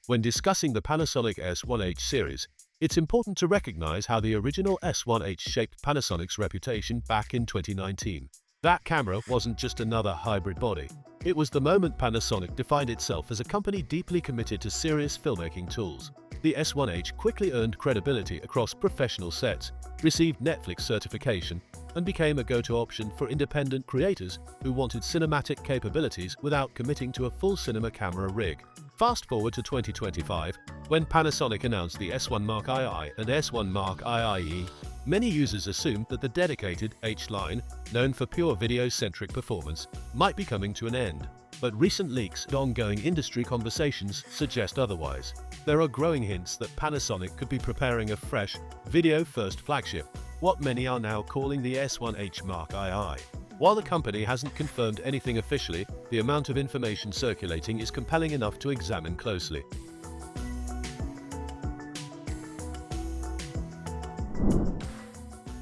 When discussing the Panasonic S1H series, it's important to recognize how the original S1H shaped Panasonic's reputation back in 2019. That camera wasn't just another hybrid body. It was the moment Panasonic defined itself as a company deeply committed to serious filmmaking tools. The S1H quickly earned credibility across professional sets, received Netflix certification, and became a go-to option for independent creators who wanted cinematic capabilities without committing to a full cinema camera rig. Fast forward to 2025, when Panasonic announced the S1 Mark II and S1 Mark IIe, many users assumed that the dedicated H line, known for pure video-centric performance, might be coming to an end. But recent leaks and ongoing industry conversations suggest otherwise. There are growing hints that Panasonic could be preparing a fresh, video-first flagship, what many are now calling the S1H Mark II. While the company hasn't confirmed anything officially, the amount of information circulating is compelling enough to examine closely.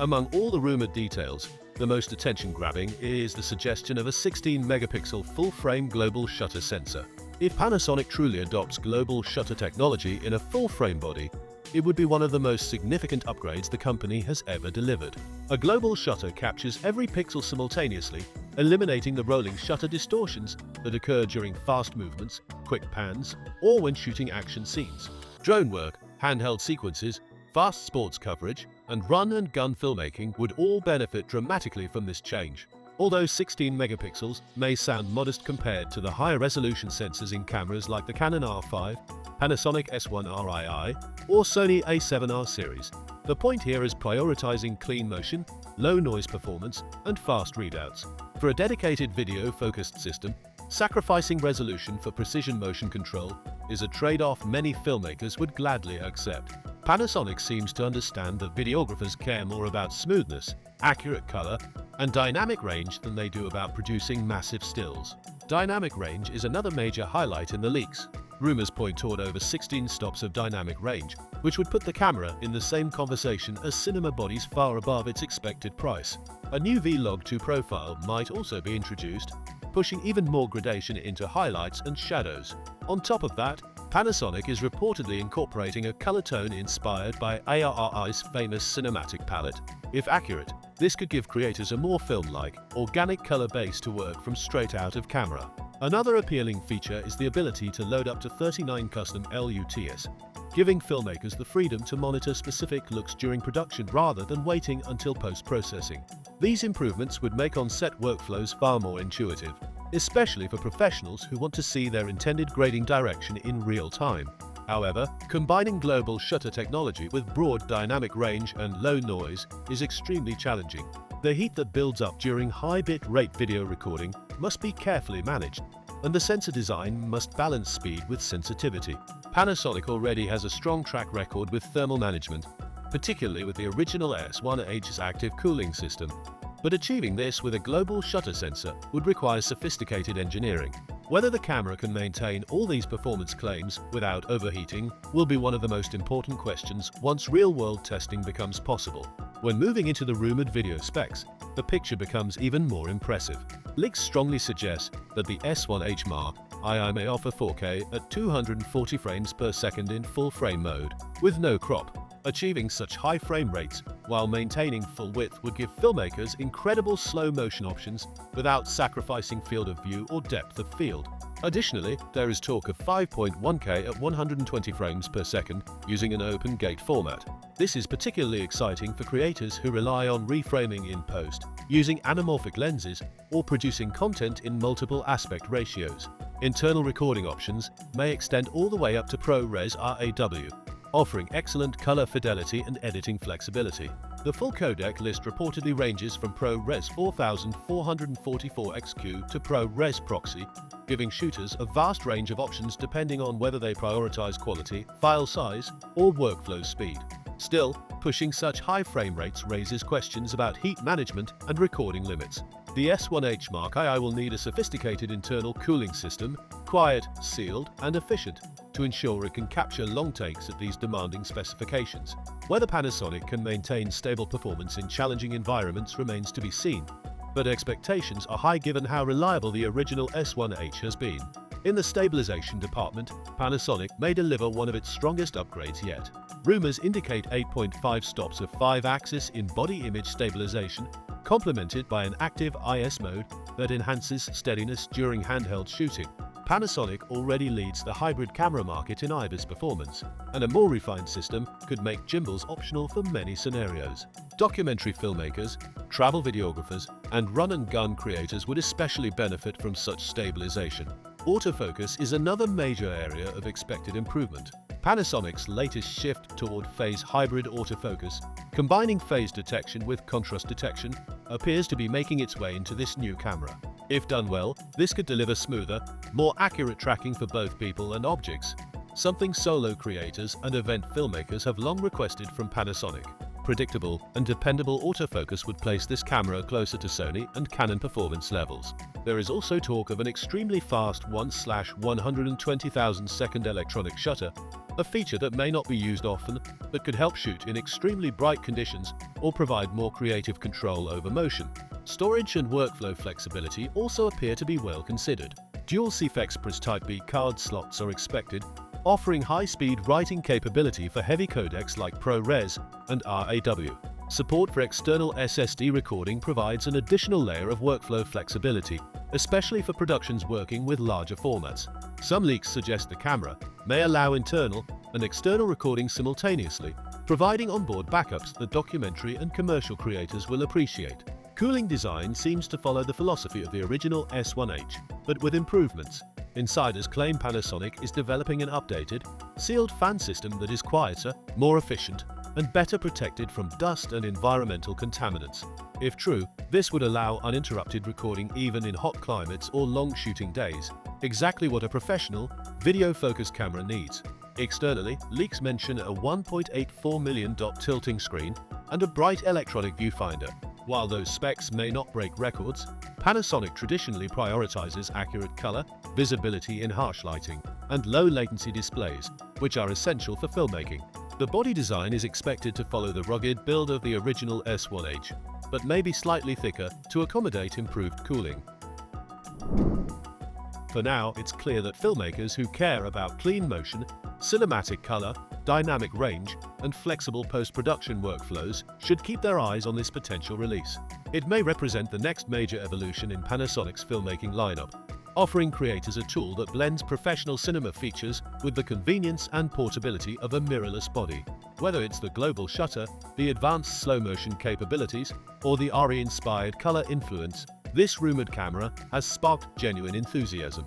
Among all the rumored details, the most attention-grabbing is the suggestion of a 16-megapixel full-frame global shutter sensor. If Panasonic truly adopts global shutter technology in a full-frame body, it would be one of the most significant upgrades the company has ever delivered. A global shutter captures every pixel simultaneously, eliminating the rolling shutter distortions that occur during fast movements, quick pans, or when shooting action scenes. Drone work, handheld sequences, fast sports coverage, and run-and-gun filmmaking would all benefit dramatically from this change. Although 16 megapixels may sound modest compared to the higher resolution sensors in cameras like the Canon R5, Panasonic S1RII, or Sony A7R series, the point here is prioritizing clean motion, low noise performance, and fast readouts. For a dedicated video-focused system, sacrificing resolution for precision motion control is a trade-off many filmmakers would gladly accept. Panasonic seems to understand that videographers care more about smoothness, accurate color, and dynamic range than they do about producing massive stills. Dynamic range is another major highlight in the leaks. Rumors point toward over 16 stops of dynamic range, which would put the camera in the same conversation as cinema bodies far above its expected price. A new V-Log2 profile might also be introduced, pushing even more gradation into highlights and shadows. On top of that, Panasonic is reportedly incorporating a color tone inspired by ARRI's famous cinematic palette. If accurate, this could give creators a more film-like, organic color base to work from straight out of camera. Another appealing feature is the ability to load up to 39 custom LUTs, giving filmmakers the freedom to monitor specific looks during production rather than waiting until post-processing. These improvements would make on-set workflows far more intuitive, especially for professionals who want to see their intended grading direction in real time. However, combining global shutter technology with broad dynamic range and low noise is extremely challenging. The heat that builds up during high bit rate video recording must be carefully managed, and the sensor design must balance speed with sensitivity. Panasonic already has a strong track record with thermal management, particularly with the original S1H's active cooling system. But achieving this with a global shutter sensor would require sophisticated engineering. Whether the camera can maintain all these performance claims without overheating will be one of the most important questions once real-world testing becomes possible. When moving into the rumored video specs, the picture becomes even more impressive. Leaks strongly suggest that the S1H Mark II may offer 4K at 240 frames per second in full frame mode, with no crop. Achieving such high frame rates while maintaining full width would give filmmakers incredible slow motion options without sacrificing field of view or depth of field. Additionally, there is talk of 5.1K at 120 frames per second using an open gate format. This is particularly exciting for creators who rely on reframing in post, using anamorphic lenses, or producing content in multiple aspect ratios. Internal recording options may extend all the way up to ProRes RAW, offering excellent color fidelity and editing flexibility. The full codec list reportedly ranges from ProRes 4444XQ to ProRes Proxy, giving shooters a vast range of options depending on whether they prioritize quality, file size, or workflow speed. Still, pushing such high frame rates raises questions about heat management and recording limits. The S1H Mark II will need a sophisticated internal cooling system, quiet, sealed, and efficient, to ensure it can capture long takes at these demanding specifications. Whether Panasonic can maintain stable performance in challenging environments remains to be seen, but expectations are high given how reliable the original S1H has been. In the stabilization department, Panasonic may deliver one of its strongest upgrades yet. Rumors indicate 8.5 stops of 5-axis in-body image stabilization, complemented by an active IS mode that enhances steadiness during handheld shooting. Panasonic already leads the hybrid camera market in IBIS performance, and a more refined system could make gimbals optional for many scenarios. Documentary filmmakers, travel videographers, and run-and-gun creators would especially benefit from such stabilization. Autofocus is another major area of expected improvement. Panasonic's latest shift toward phase hybrid autofocus, combining phase detection with contrast detection, appears to be making its way into this new camera. If done well, this could deliver smoother, more accurate tracking for both people and objects, something solo creators and event filmmakers have long requested from Panasonic. Predictable and dependable autofocus would place this camera closer to Sony and Canon performance levels. There is also talk of an extremely fast 1/120,000 second electronic shutter, a feature that may not be used often but could help shoot in extremely bright conditions or provide more creative control over motion. Storage and workflow flexibility also appear to be well considered. Dual CFX Type B card slots are expected, offering high-speed writing capability for heavy codecs like ProRes and RAW. Support for external SSD recording provides an additional layer of workflow flexibility, especially for productions working with larger formats. Some leaks suggest the camera may allow internal and external recording simultaneously, providing onboard backups that documentary and commercial creators will appreciate. Cooling design seems to follow the philosophy of the original S1H, but with improvements. Insiders claim Panasonic is developing an updated, sealed fan system that is quieter, more efficient, and better protected from dust and environmental contaminants. If true, this would allow uninterrupted recording even in hot climates or long shooting days, exactly what a professional, video-focused camera needs. Externally, leaks mention a 1.84 million dot tilting screen and a bright electronic viewfinder. While those specs may not break records, Panasonic traditionally prioritizes accurate color, visibility in harsh lighting, and low-latency displays, which are essential for filmmaking. The body design is expected to follow the rugged build of the original S1H, but may be slightly thicker to accommodate improved cooling. For now, it's clear that filmmakers who care about clean motion, cinematic color, dynamic range, and flexible post-production workflows should keep their eyes on this potential release. It may represent the next major evolution in Panasonic's filmmaking lineup, offering creators a tool that blends professional cinema features with the convenience and portability of a mirrorless body. Whether it's the global shutter, the advanced slow-motion capabilities, or the ARRI-inspired color influence, this rumored camera has sparked genuine enthusiasm.